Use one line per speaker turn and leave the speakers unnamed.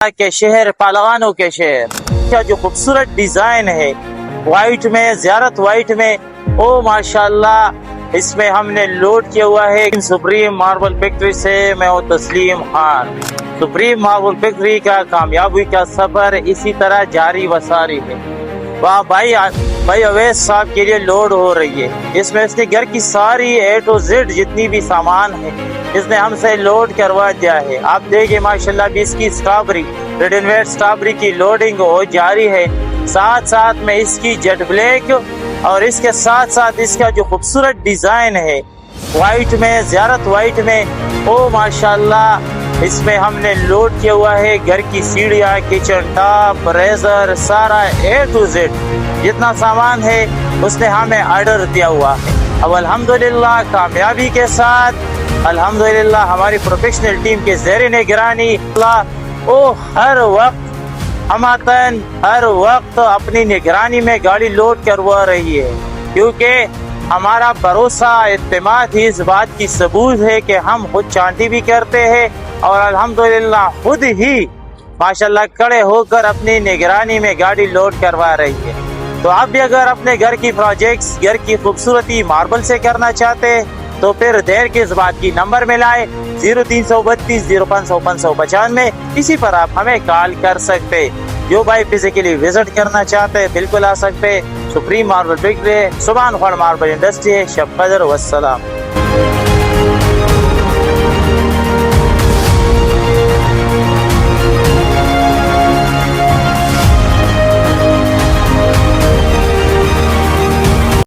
کے شہر پہلوانوں کے شہر کا جو خوبصورت ڈیزائن ہے وائٹ میں، زیارت وائٹ میں، او ماشاءاللہ اس میں ہم نے لوڈ کیا ہوا ہے سپریم ماربل فیکٹری سے۔ میں ہوں تسلیم خان۔ سپریم ماربل فیکٹری کا کامیابی کا سفر اسی طرح جاری و ساری ہے۔ وہاں بھائی اویس صاحب کے لیے لوڈ ہو رہی ہے۔ اس میں اس نے گھر کی ساری اے ٹو زیڈ جتنی بھی سامان ہے اس نے ہم سے لوڈ کروا دیا ہے۔ آپ دیکھیں ماشاءاللہ بھی اس کی strawberry, red and white strawberry کی لوڈنگ ہو جاری ہے، ساتھ ساتھ میں اس کی جیٹ بلیک اور اس کے ساتھ ساتھ اس کا جو خوبصورت ڈیزائن ہے وائٹ میں، زیارت وائٹ میں، او ماشاءاللہ اس میں ہم نے لوڈ کیا ہوا ہے گھر کی سیڑھیاں، کچن ٹاپ، ریزر، سارا اے ٹو زیڈ جتنا سامان ہے اس نے ہمیں آرڈر دیا ہوا ہے۔ اب الحمدللہ کامیابی کے ساتھ الحمدللہ ہماری پروفیشنل ٹیم کے زیر نگرانی او ہر وقت ہماتن ہر وقت اپنی نگرانی میں گاڑی لوڈ کروا رہی ہے، کیونکہ ہمارا بھروسہ اعتماد ہی اس بات کی ثبوت ہے کہ ہم خود چانٹی بھی کرتے ہیں اور الحمدللہ خود ہی ماشاءاللہ کھڑے ہو کر اپنی نگرانی میں گاڑی لوڈ کروا رہی ہے۔ تو آپ بھی اگر اپنے گھر کی پروجیکٹس، گھر کی خوبصورتی ماربل سے کرنا چاہتے ہیں تو پھر دیر کس بات کی، نمبر ملائے 0332 0500 595، اسی پر آپ ہمیں کال کر سکتے۔ جو بھائی فزیکلی وزٹ کرنا چاہتے بالکل آ سکتے۔ سپریم ماربل فیکٹری، سبحان خان ماربل انڈسٹری، شب قدر، والسلام۔